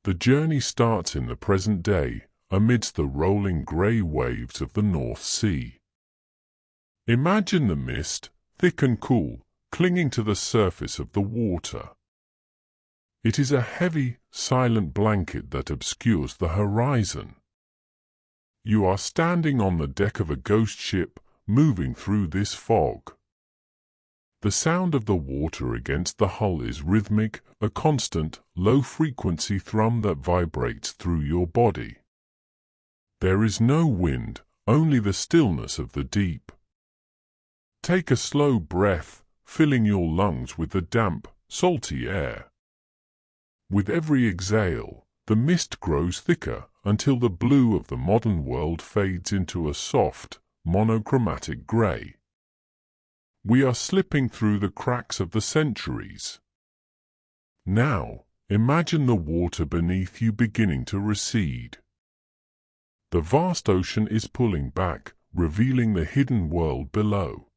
The journey starts in the present day, amidst the rolling grey waves of the North Sea. Imagine the mist, thick and cool, clinging to the surface of the water. It is a heavy, silent blanket that obscures the horizon. You are standing on the deck of a ghost ship, moving through this fog. The sound of the water against the hull is rhythmic, a constant, low-frequency thrum that vibrates through your body. There is no wind, only the stillness of the deep. Take a slow breath, filling your lungs with the damp, salty air. With every exhale, the mist grows thicker until the blue of the modern world fades into a soft, monochromatic grey. We are slipping through the cracks of the centuries. Now, imagine the water beneath you beginning to recede. The vast ocean is pulling back, revealing the hidden world below.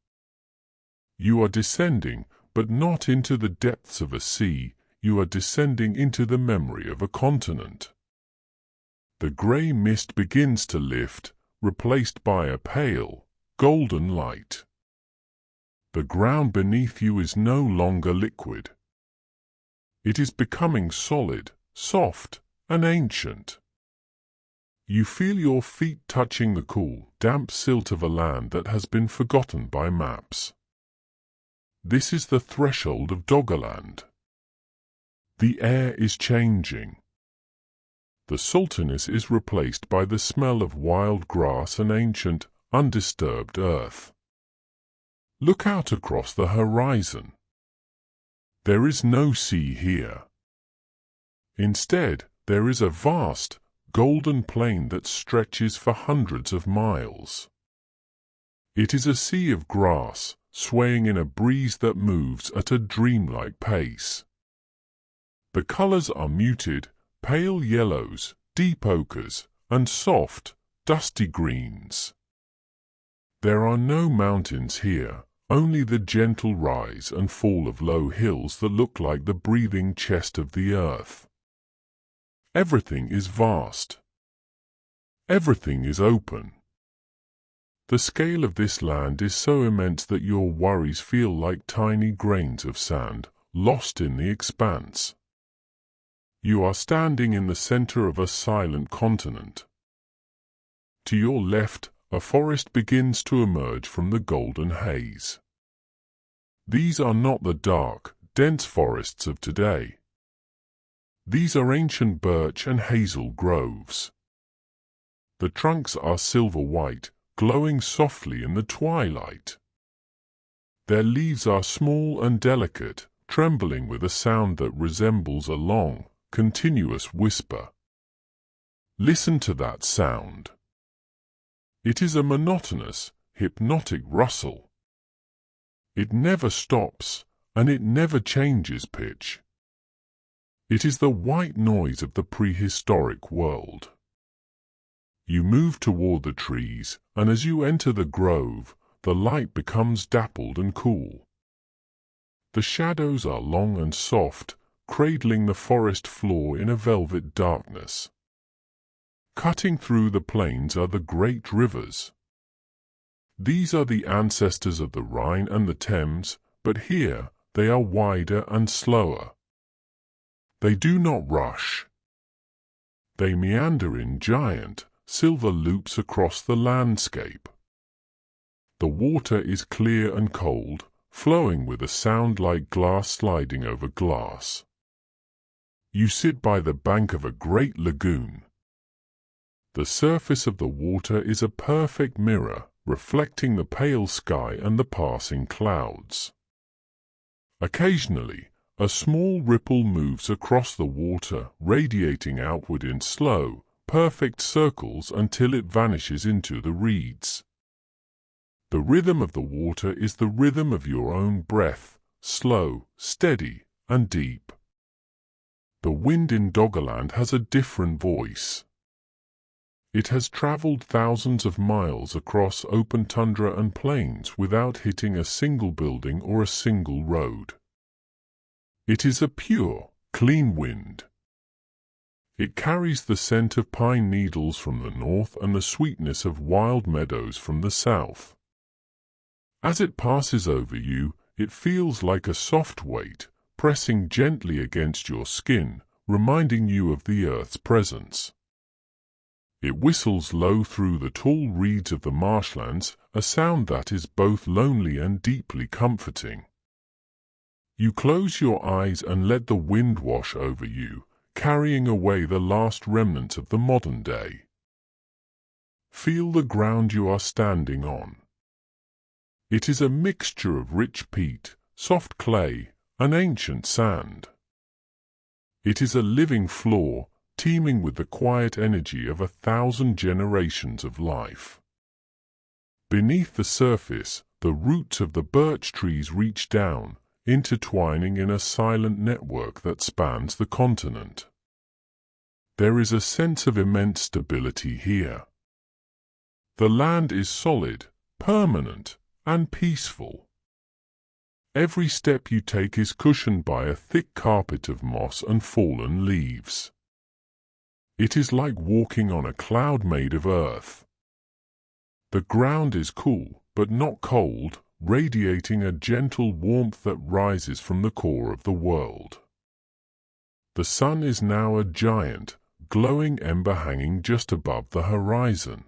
You are descending, but not into the depths of a sea, you are descending into the memory of a continent. The grey mist begins to lift, replaced by a pale, golden light. The ground beneath you is no longer liquid. It is becoming solid, soft, and ancient. You feel your feet touching the cool, damp silt of a land that has been forgotten by maps. This is the threshold of Doggerland. The air is changing. The saltiness is replaced by the smell of wild grass and ancient, undisturbed earth. Look out across the horizon. There is no sea here. Instead, there is a vast, golden plain that stretches for hundreds of miles. It is a sea of grass, swaying in a breeze that moves at a dreamlike pace. The colors are muted, pale yellows, deep ochres, and soft, dusty greens. There are no mountains here, only the gentle rise and fall of low hills that look like the breathing chest of the earth. Everything is vast. Everything is open. The scale of this land is so immense that your worries feel like tiny grains of sand, lost in the expanse. You are standing in the center of a silent continent. To your left, a forest begins to emerge from the golden haze. These are not the dark, dense forests of today. These are ancient birch and hazel groves. The trunks are silver-white, glowing softly in the twilight. Their leaves are small and delicate, trembling with a sound that resembles a long, continuous whisper. Listen to that sound. It is a monotonous, hypnotic rustle. It never stops, and it never changes pitch. It is the white noise of the prehistoric world. You move toward the trees, and as you enter the grove, the light becomes dappled and cool. The shadows are long and soft, cradling the forest floor in a velvet darkness. Cutting through the plains are the great rivers. These are the ancestors of the Rhine and the Thames, but here they are wider and slower. They do not rush. They meander in giant, silver loops across the landscape. The water is clear and cold, flowing with a sound like glass sliding over glass. You sit by the bank of a great lagoon. The surface of the water is a perfect mirror, reflecting the pale sky and the passing clouds. Occasionally, a small ripple moves across the water, radiating outward in slow, perfect circles until it vanishes into the reeds. The rhythm of the water is the rhythm of your own breath, slow, steady, and deep. The wind in Doggerland has a different voice. It has traveled thousands of miles across open tundra and plains without hitting a single building or a single road. It is a pure, clean wind. It carries the scent of pine needles from the north and the sweetness of wild meadows from the south. As it passes over you, it feels like a soft weight, pressing gently against your skin, reminding you of the earth's presence. It whistles low through the tall reeds of the marshlands, a sound that is both lonely and deeply comforting. You close your eyes and let the wind wash over you, carrying away the last remnants of the modern day. Feel the ground you are standing on. It is a mixture of rich peat, soft clay, and ancient sand. It is a living floor, teeming with the quiet energy of 1,000 generations of life. Beneath the surface, the roots of the birch trees reach down, intertwining in a silent network that spans the continent. There is a sense of immense stability here. The land is solid, permanent, and peaceful. Every step you take is cushioned by a thick carpet of moss and fallen leaves. It is like walking on a cloud made of earth. The ground is cool, but not cold, radiating a gentle warmth that rises from the core of the world. The sun is now a giant, glowing ember hanging just above the horizon.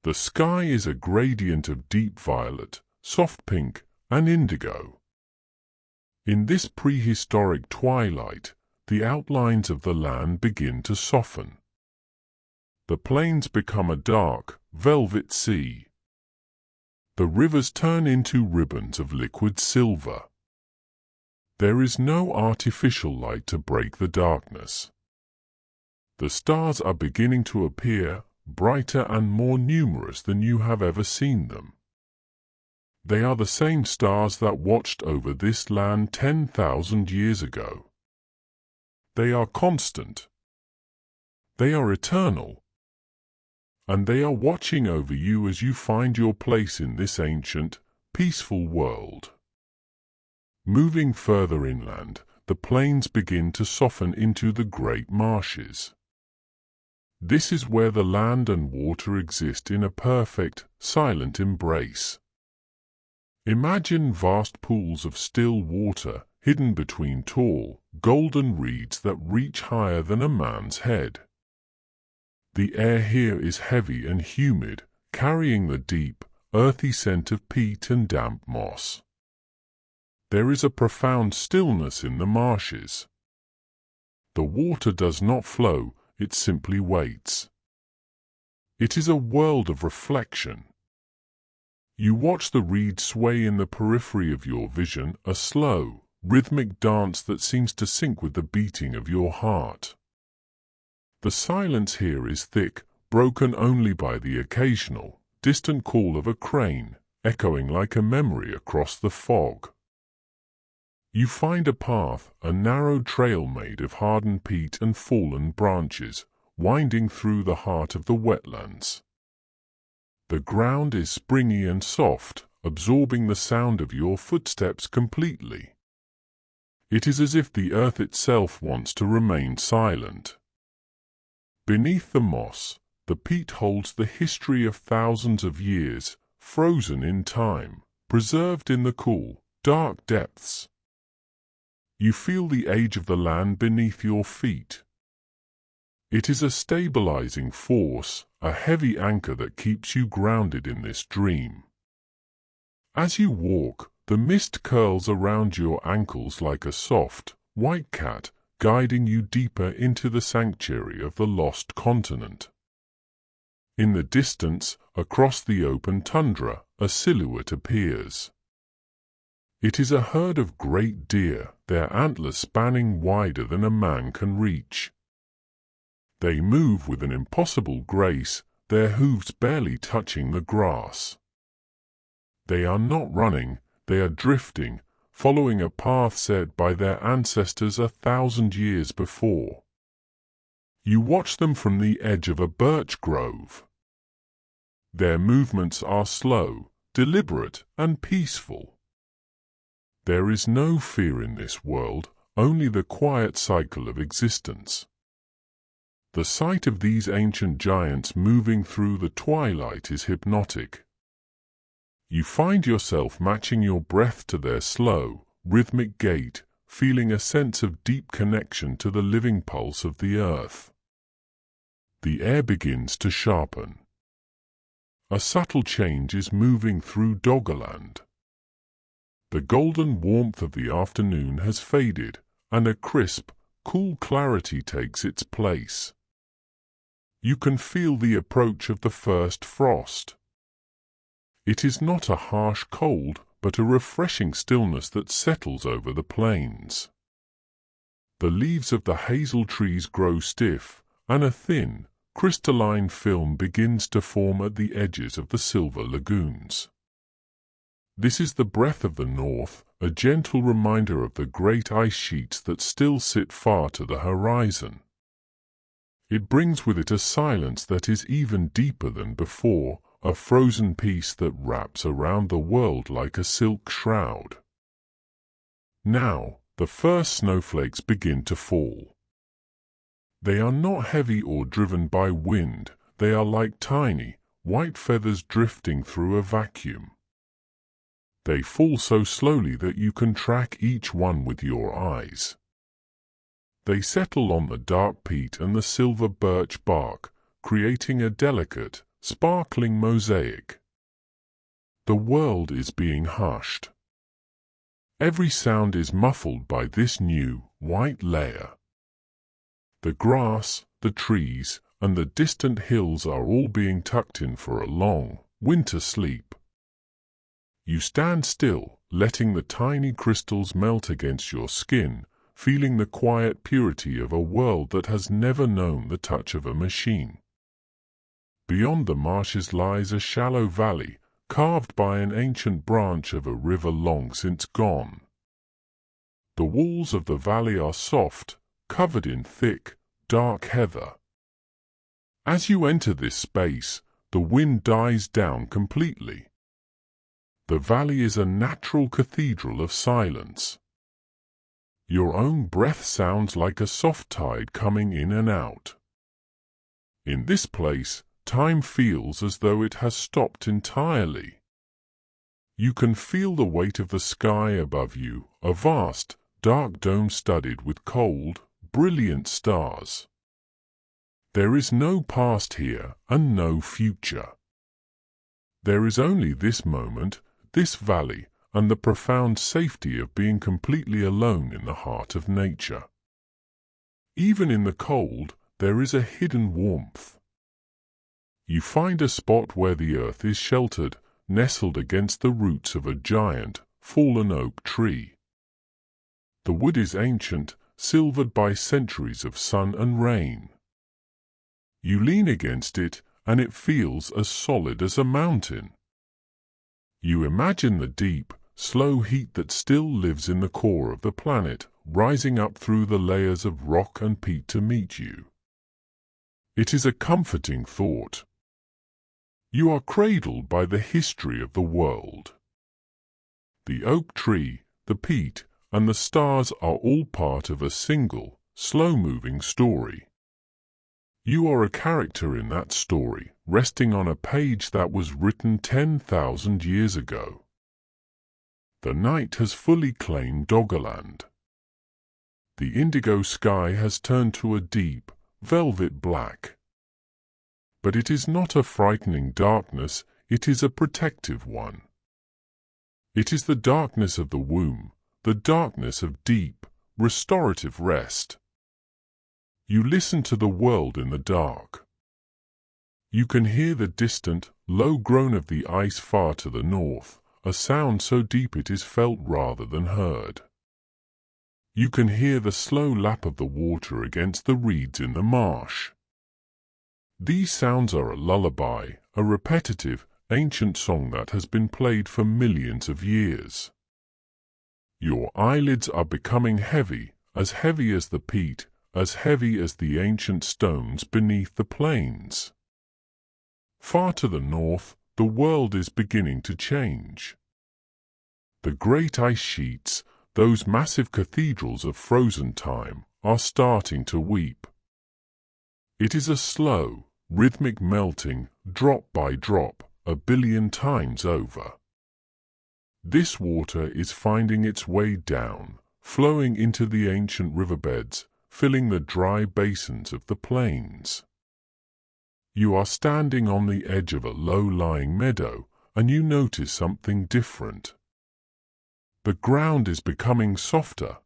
The sky is a gradient of deep violet, soft pink, and indigo. In this prehistoric twilight, the outlines of the land begin to soften. The plains become a dark, velvet sea. The rivers turn into ribbons of liquid silver. There is no artificial light to break the darkness. The stars are beginning to appear, brighter and more numerous than you have ever seen them. They are the same stars that watched over this land 10,000 years ago. They are constant. They are eternal. And they are watching over you as you find your place in this ancient, peaceful world. Moving further inland, the plains begin to soften into the great marshes. This is where the land and water exist in a perfect, silent embrace. Imagine vast pools of still water hidden between tall, golden reeds that reach higher than a man's head. The air here is heavy and humid, carrying the deep, earthy scent of peat and damp moss. There is a profound stillness in the marshes. The water does not flow, it simply waits. It is a world of reflection. You watch the reeds sway in the periphery of your vision, a slow, rhythmic dance that seems to sync with the beating of your heart. The silence here is thick, broken only by the occasional, distant call of a crane, echoing like a memory across the fog. You find a path, a narrow trail made of hardened peat and fallen branches, winding through the heart of the wetlands. The ground is springy and soft, absorbing the sound of your footsteps completely. It is as if the earth itself wants to remain silent. Beneath the moss, the peat holds the history of thousands of years, frozen in time, preserved in the cool, dark depths. You feel the age of the land beneath your feet. It is a stabilizing force, a heavy anchor that keeps you grounded in this dream. As you walk, the mist curls around your ankles like a soft, white cat, guiding you deeper into the sanctuary of the lost continent. In the distance, across the open tundra, a silhouette appears. It is a herd of great deer, their antlers spanning wider than a man can reach. They move with an impossible grace, their hooves barely touching the grass. They are not running, they are drifting, following a path set by their ancestors 1,000 years before. You watch them from the edge of a birch grove. Their movements are slow, deliberate, and peaceful. There is no fear in this world, only the quiet cycle of existence. The sight of these ancient giants moving through the twilight is hypnotic. You find yourself matching your breath to their slow, rhythmic gait, feeling a sense of deep connection to the living pulse of the earth. The air begins to sharpen. A subtle change is moving through Doggerland. The golden warmth of the afternoon has faded, and a crisp, cool clarity takes its place. You can feel the approach of the first frost. It is not a harsh cold, but a refreshing stillness that settles over the plains. The leaves of the hazel trees grow stiff, and a thin, crystalline film begins to form at the edges of the silver lagoons. This is the breath of the north, a gentle reminder of the great ice sheets that still sit far to the horizon. It brings with it a silence that is even deeper than before, a frozen peace that wraps around the world like a silk shroud. Now, the first snowflakes begin to fall. They are not heavy or driven by wind, they are like tiny, white feathers drifting through a vacuum. They fall so slowly that you can track each one with your eyes. They settle on the dark peat and the silver birch bark, creating a delicate, sparkling mosaic. The world is being hushed. Every sound is muffled by this new, white layer. The grass, the trees, and the distant hills are all being tucked in for a long, winter sleep. You stand still, letting the tiny crystals melt against your skin, feeling the quiet purity of a world that has never known the touch of a machine. Beyond the marshes lies a shallow valley, carved by an ancient branch of a river long since gone. The walls of the valley are soft, covered in thick, dark heather. As you enter this space, the wind dies down completely. The valley is a natural cathedral of silence. Your own breath sounds like a soft tide coming in and out. In this place, time feels as though it has stopped entirely. You can feel the weight of the sky above you, a vast, dark dome studded with cold, brilliant stars. There is no past here and no future. There is only this moment, this valley, and the profound safety of being completely alone in the heart of nature. Even in the cold, there is a hidden warmth. You find a spot where the earth is sheltered, nestled against the roots of a giant, fallen oak tree. The wood is ancient, silvered by centuries of sun and rain. You lean against it, and it feels as solid as a mountain. You imagine the deep, slow heat that still lives in the core of the planet, rising up through the layers of rock and peat to meet you. It is a comforting thought. You are cradled by the history of the world. The oak tree, the peat, and the stars are all part of a single, slow-moving story. You are a character in that story, resting on a page that was written 10,000 years ago. The night has fully claimed Doggerland. The indigo sky has turned to a deep, velvet black. But it is not a frightening darkness, it is a protective one. It is the darkness of the womb, the darkness of deep, restorative rest. You listen to the world in the dark. You can hear the distant, low groan of the ice far to the north, a sound so deep it is felt rather than heard. You can hear the slow lap of the water against the reeds in the marsh. These sounds are a lullaby, a repetitive, ancient song that has been played for millions of years. Your eyelids are becoming heavy as the peat, as heavy as the ancient stones beneath the plains. Far to the north, the world is beginning to change. The great ice sheets, those massive cathedrals of frozen time, are starting to weep. It is a slow, rhythmic melting, drop by drop, 1 billion times over. This water is finding its way down, flowing into the ancient riverbeds, filling the dry basins of the plains. You are standing on the edge of a low-lying meadow, and you notice something different. The ground is becoming softer.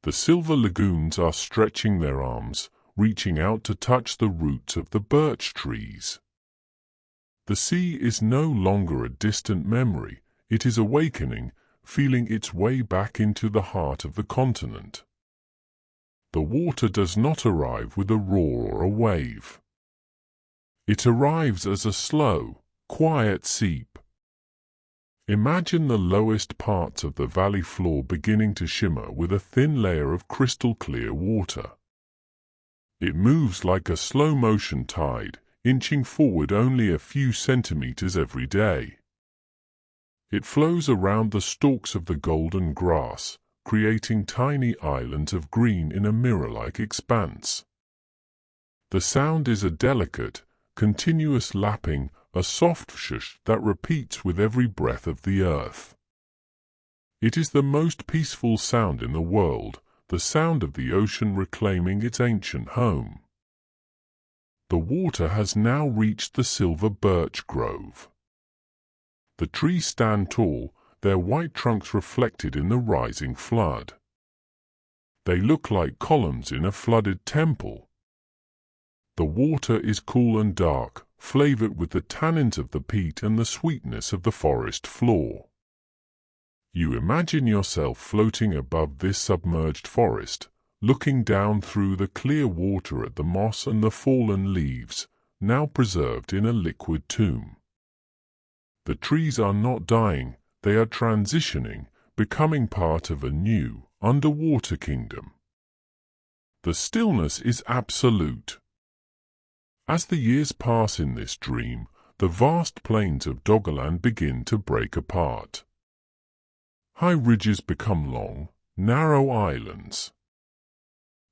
The silver lagoons are stretching their arms, reaching out to touch the roots of the birch trees. The sea is no longer a distant memory, it is awakening, feeling its way back into the heart of the continent. The water does not arrive with a roar or a wave. It arrives as a slow, quiet seep. Imagine the lowest parts of the valley floor beginning to shimmer with a thin layer of crystal-clear water. It moves like a slow-motion tide, inching forward only a few centimeters every day. It flows around the stalks of the golden grass, creating tiny islands of green in a mirror-like expanse. The sound is a delicate, continuous lapping, a soft shush that repeats with every breath of the earth. It is the most peaceful sound in the world, the sound of the ocean reclaiming its ancient home. The water has now reached the silver birch grove. The trees stand tall, their white trunks reflected in the rising flood. They look like columns in a flooded temple. The water is cool and dark, flavored with the tannins of the peat and the sweetness of the forest floor. You imagine yourself floating above this submerged forest, looking down through the clear water at the moss and the fallen leaves, now preserved in a liquid tomb. The trees are not dying, they are transitioning, becoming part of a new, underwater kingdom. The stillness is absolute. As the years pass in this dream, the vast plains of Doggerland begin to break apart. High ridges become long, narrow islands.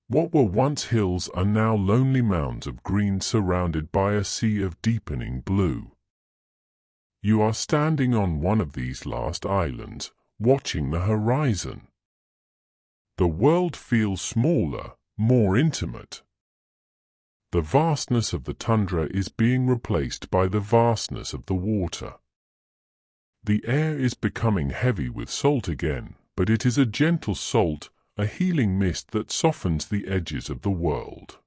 What were once hills are now lonely mounds of green surrounded by a sea of deepening blue. You are standing on one of these last islands, watching the horizon. The world feels smaller, more intimate. The vastness of the tundra is being replaced by the vastness of the water. The air is becoming heavy with salt again, but it is a gentle salt, a healing mist that softens the edges of the world.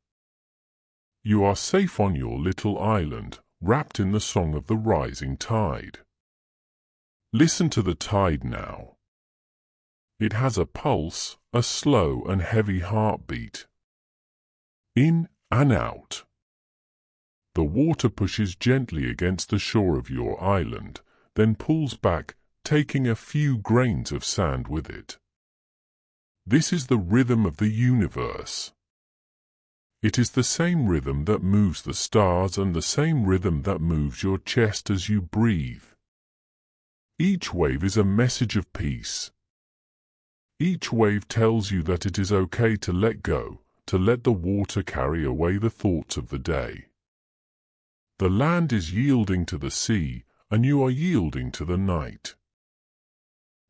You are safe on your little island, wrapped in the song of the rising tide. Listen to the tide now. It has a pulse, a slow and heavy heartbeat. In and out. The water pushes gently against the shore of your island, then pulls back, taking a few grains of sand with it. This is the rhythm of the universe. It is the same rhythm that moves the stars and the same rhythm that moves your chest as you breathe. Each wave is a message of peace. Each wave tells you that it is okay to let go, to let the water carry away the thoughts of the day. The land is yielding to the sea, and you are yielding to the night.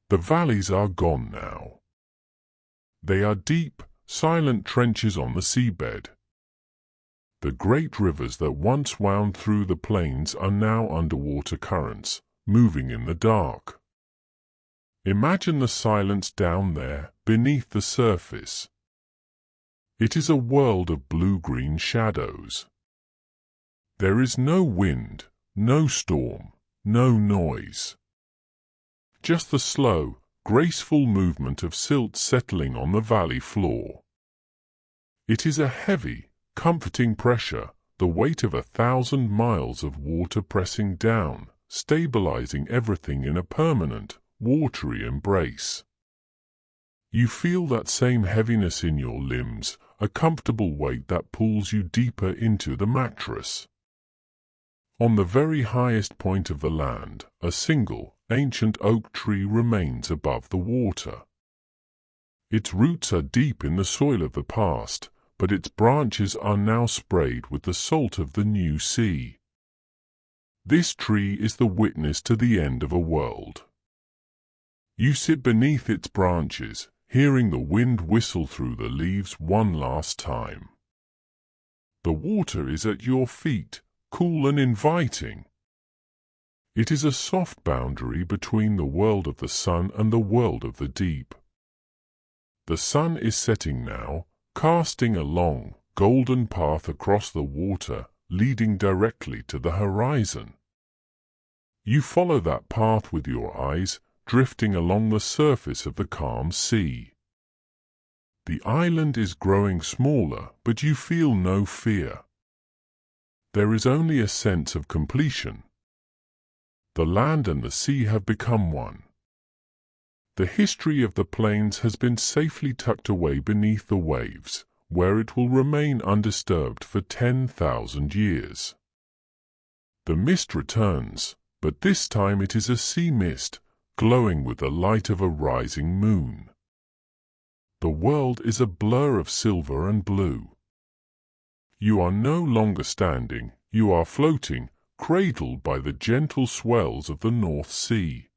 The valleys are gone now. They are deep, silent trenches on the seabed. The great rivers that once wound through the plains are now underwater currents, moving in the dark. Imagine the silence down there, beneath the surface. It is a world of blue-green shadows. There is no wind, no storm, no noise. Just the slow, graceful movement of silt settling on the valley floor. It is a heavy, comforting pressure, the weight of 1,000 miles of water pressing down, stabilizing everything in a permanent, watery embrace. You feel that same heaviness in your limbs, a comfortable weight that pulls you deeper into the mattress. On the very highest point of the land, a single, ancient oak tree remains above the water. Its roots are deep in the soil of the past, but its branches are now sprayed with the salt of the new sea. This tree is the witness to the end of a world. You sit beneath its branches, hearing the wind whistle through the leaves one last time. The water is at your feet, cool and inviting. It is a soft boundary between the world of the sun and the world of the deep. The sun is setting now, casting a long, golden path across the water, leading directly to the horizon. You follow that path with your eyes, drifting along the surface of the calm sea. The island is growing smaller, but you feel no fear. There is only a sense of completion. The land and the sea have become one. The history of the plains has been safely tucked away beneath the waves, where it will remain undisturbed for 10,000 years. The mist returns, but this time it is a sea mist, glowing with the light of a rising moon. The world is a blur of silver and blue. You are no longer standing, you are floating, cradled by the gentle swells of the North Sea.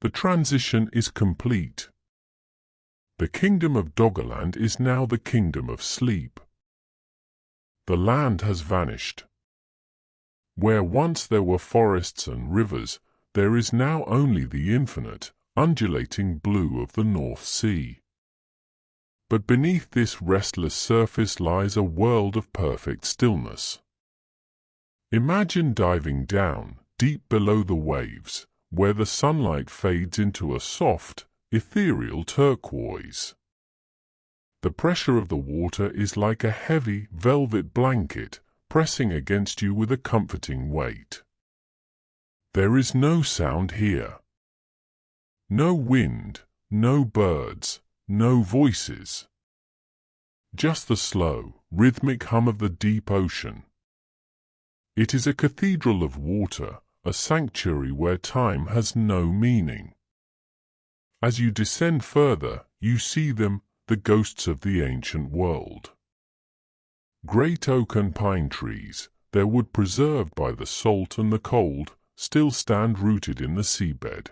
The transition is complete. The kingdom of Doggerland is now the kingdom of sleep. The land has vanished. Where once there were forests and rivers, there is now only the infinite, undulating blue of the North Sea. But beneath this restless surface lies a world of perfect stillness. Imagine diving down, deep below the waves, where the sunlight fades into a soft, ethereal turquoise. The pressure of the water is like a heavy, velvet blanket, pressing against you with a comforting weight. There is no sound here. No wind, no birds, no voices. Just the slow, rhythmic hum of the deep ocean. It is a cathedral of water, a sanctuary where time has no meaning. As you descend further, you see them, the ghosts of the ancient world. Great oak and pine trees, their wood preserved by the salt and the cold, still stand rooted in the seabed.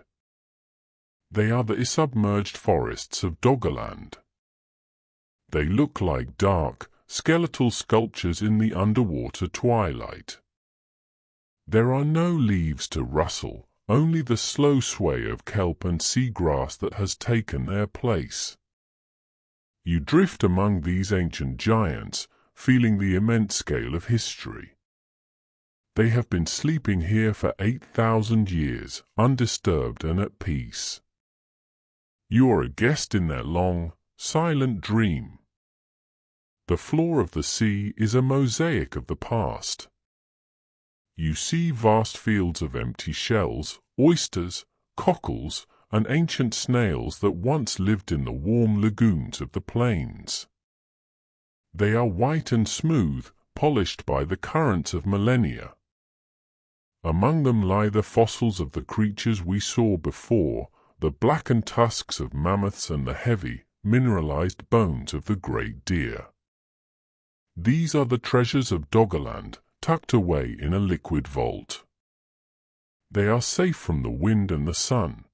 They are the submerged forests of Doggerland. They look like dark, skeletal sculptures in the underwater twilight. There are no leaves to rustle, only the slow sway of kelp and seagrass that has taken their place. You drift among these ancient giants, feeling the immense scale of history. They have been sleeping here for 8,000 years, undisturbed and at peace. You are a guest in their long, silent dream. The floor of the sea is a mosaic of the past. You see vast fields of empty shells, oysters, cockles, and ancient snails that once lived in the warm lagoons of the plains. They are white and smooth, polished by the currents of millennia. Among them lie the fossils of the creatures we saw before, the blackened tusks of mammoths and the heavy, mineralized bones of the great deer. These are the treasures of Doggerland, tucked away in a liquid vault. They are safe from the wind and the sun.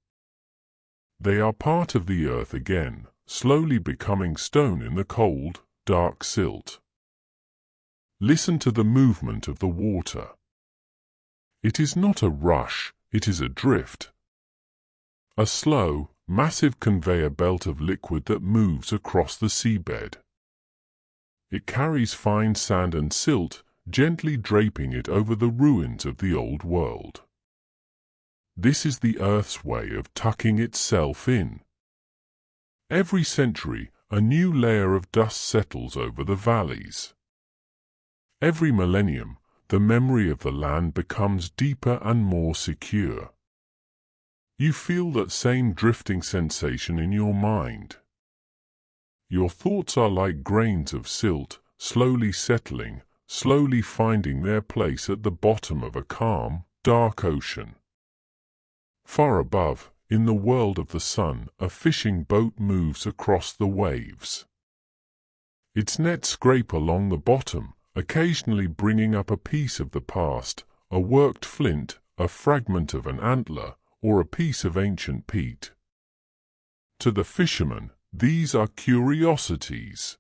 They are part of the earth again, slowly becoming stone in the cold, dark silt. Listen to the movement of the water. It is not a rush, it is a drift. A slow, massive conveyor belt of liquid that moves across the seabed. It carries fine sand and silt, gently draping it over the ruins of the old world. This is the Earth's way of tucking itself in. Every century, a new layer of dust settles over the valleys. Every millennium, the memory of the land becomes deeper and more secure. You feel that same drifting sensation in your mind. Your thoughts are like grains of silt, slowly settling, slowly finding their place at the bottom of a calm, dark ocean. Far above, in the world of the sun, a fishing boat moves across the waves. Its nets scrape along the bottom, occasionally bringing up a piece of the past, a worked flint, a fragment of an antler, or a piece of ancient peat. To the fisherman, these are curiosities.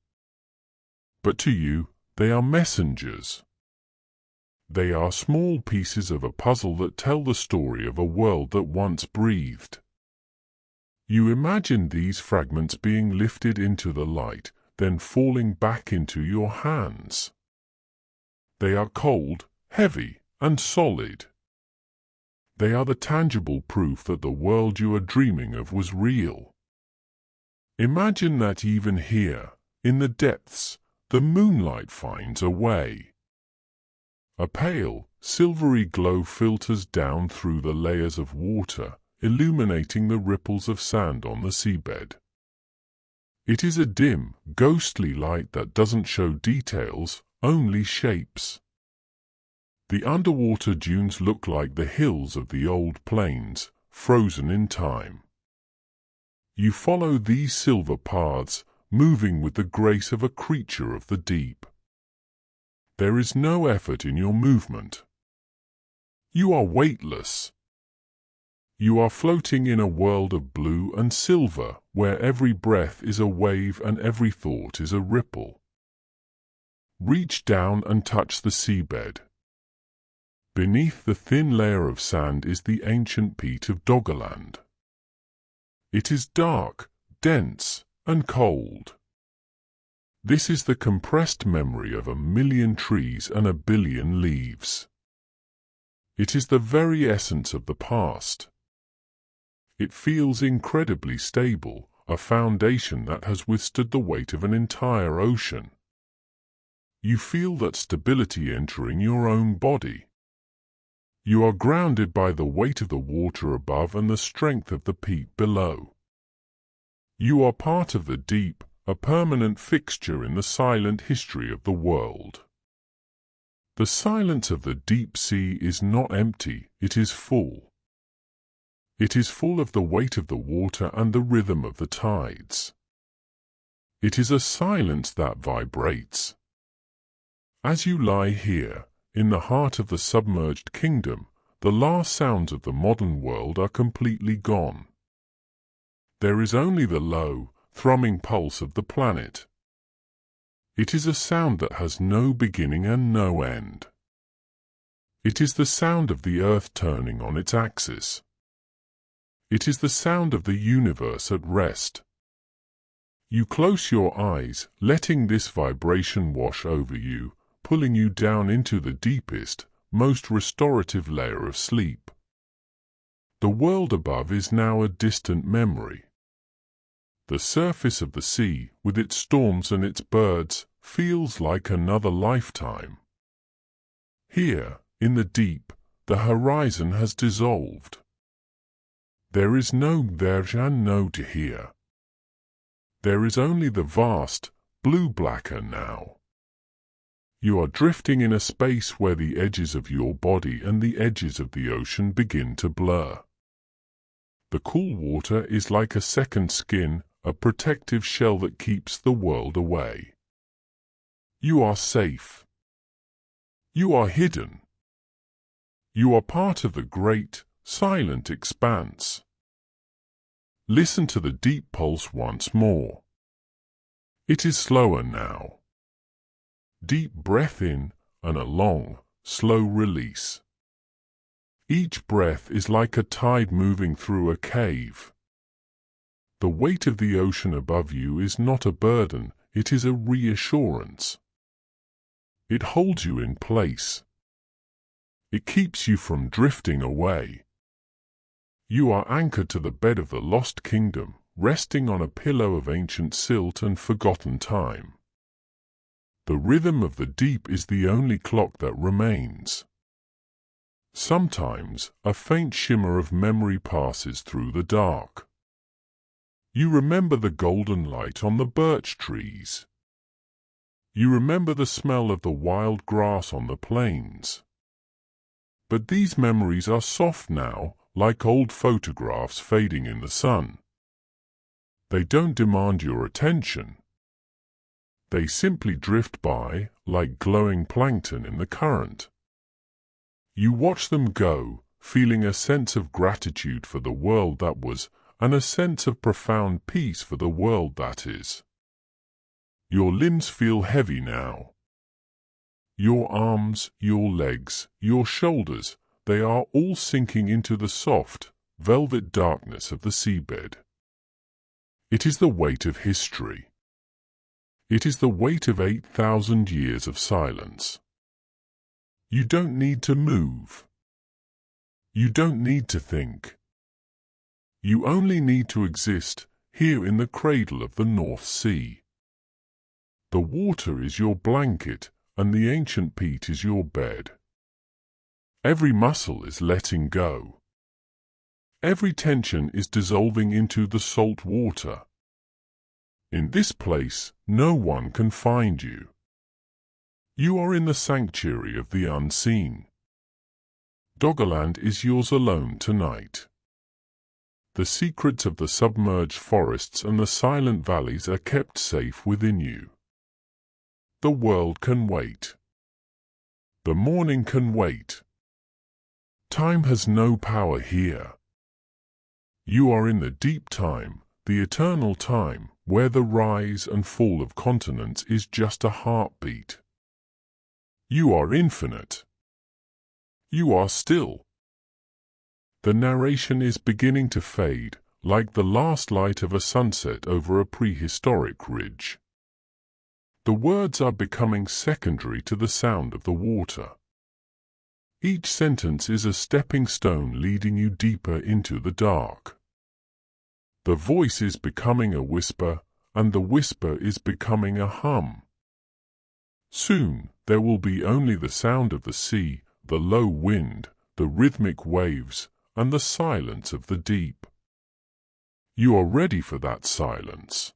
But to you, they are messengers. They are small pieces of a puzzle that tell the story of a world that once breathed. You imagine these fragments being lifted into the light, then falling back into your hands. They are cold, heavy, and solid. They are the tangible proof that the world you are dreaming of was real. Imagine that even here, in the depths, the moonlight finds a way. A pale, silvery glow filters down through the layers of water, illuminating the ripples of sand on the seabed. It is a dim, ghostly light that doesn't show details, only shapes. The underwater dunes look like the hills of the old plains, frozen in time. You follow these silver paths, moving with the grace of a creature of the deep. There is no effort in your movement. You are weightless. You are floating in a world of blue and silver, where every breath is a wave and every thought is a ripple. Reach down and touch the seabed. Beneath the thin layer of sand is the ancient peat of Doggerland. It is dark, dense, and cold. This is the compressed memory of 1,000,000 trees and 1,000,000,000 leaves. It is the very essence of the past. It feels incredibly stable, a foundation that has withstood the weight of an entire ocean. You feel that stability entering your own body. You are grounded by the weight of the water above and the strength of the peat below. You are part of the deep, a permanent fixture in the silent history of the world. The silence of the deep sea is not empty, it is full. It is full of the weight of the water and the rhythm of the tides. It is a silence that vibrates. As you lie here, in the heart of the submerged kingdom, the last sounds of the modern world are completely gone. There is only the low, thrumming pulse of the planet. It is a sound that has no beginning and no end. It is the sound of the earth turning on its axis. It is the sound of the universe at rest. You close your eyes, letting this vibration wash over you, pulling you down into the deepest, most restorative layer of sleep. The world above is now a distant memory. The surface of the sea, with its storms and its birds, feels like another lifetime. Here, in the deep, the horizon has dissolved. There is no there and no to here. There is only the vast, blue-blacker now. You are drifting in a space where the edges of your body and the edges of the ocean begin to blur. The cool water is like a second skin, a protective shell that keeps the world away. You are safe. You are hidden. You are part of the great, silent expanse. Listen to the deep pulse once more. It is slower now. Deep breath in and a long, slow release. Each breath is like a tide moving through a cave. The weight of the ocean above you is not a burden, it is a reassurance. It holds you in place. It keeps you from drifting away. You are anchored to the bed of the lost kingdom, resting on a pillow of ancient silt and forgotten time. The rhythm of the deep is the only clock that remains. Sometimes, a faint shimmer of memory passes through the dark. You remember the golden light on the birch trees. You remember the smell of the wild grass on the plains. But these memories are soft now, like old photographs fading in the sun. They don't demand your attention. They simply drift by like glowing plankton in the current. You watch them go, feeling a sense of gratitude for the world that was, and a sense of profound peace for the world that is. Your limbs feel heavy now. Your arms, your legs, your shoulders, they are all sinking into the soft, velvet darkness of the seabed. It is the weight of history. It is the weight of 8,000 years of silence. You don't need to move. You don't need to think. You only need to exist here in the cradle of the North Sea. The water is your blanket, and the ancient peat is your bed. Every muscle is letting go. Every tension is dissolving into the salt water. In this place, no one can find you. You are in the sanctuary of the unseen. Doggerland is yours alone tonight. The secrets of the submerged forests and the silent valleys are kept safe within you. The world can wait. The morning can wait. Time has no power here. You are in the deep time, the eternal time, where the rise and fall of continents is just a heartbeat. You are infinite. You are still. The narration is beginning to fade, like the last light of a sunset over a prehistoric ridge. The words are becoming secondary to the sound of the water. Each sentence is a stepping stone leading you deeper into the dark. The voice is becoming a whisper, and the whisper is becoming a hum. Soon, there will be only the sound of the sea, the low wind, the rhythmic waves, and the silence of the deep. You are ready for that silence.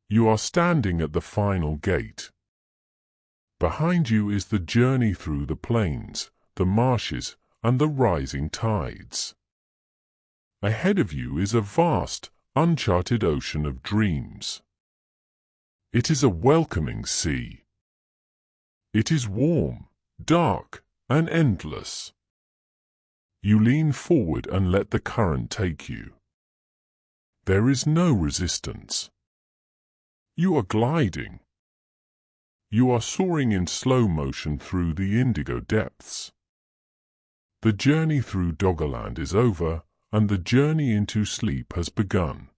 You are standing at the final gate. Behind you is the journey through the plains, the marshes, and the rising tides. Ahead of you is a vast, uncharted ocean of dreams. It is a welcoming sea. It is warm, dark, and endless. You lean forward and let the current take you. There is no resistance. You are gliding. You are soaring in slow motion through the indigo depths. The journey through Doggerland is over, and the journey into sleep has begun.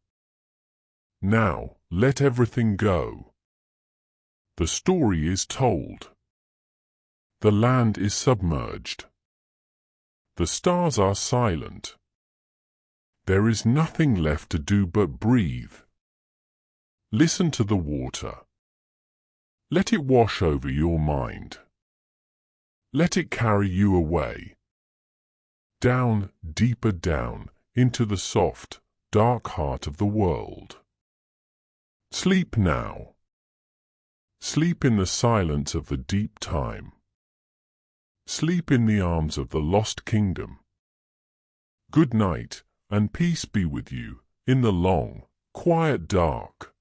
Now, let everything go. The story is told. The land is submerged. The stars are silent. There is nothing left to do but breathe. Listen to the water. Let it wash over your mind. Let it carry you away. Down, deeper down, into the soft, dark heart of the world. Sleep now. Sleep in the silence of the deep time. Sleep in the arms of the lost kingdom. Good night, and peace be with you, in the long, quiet dark.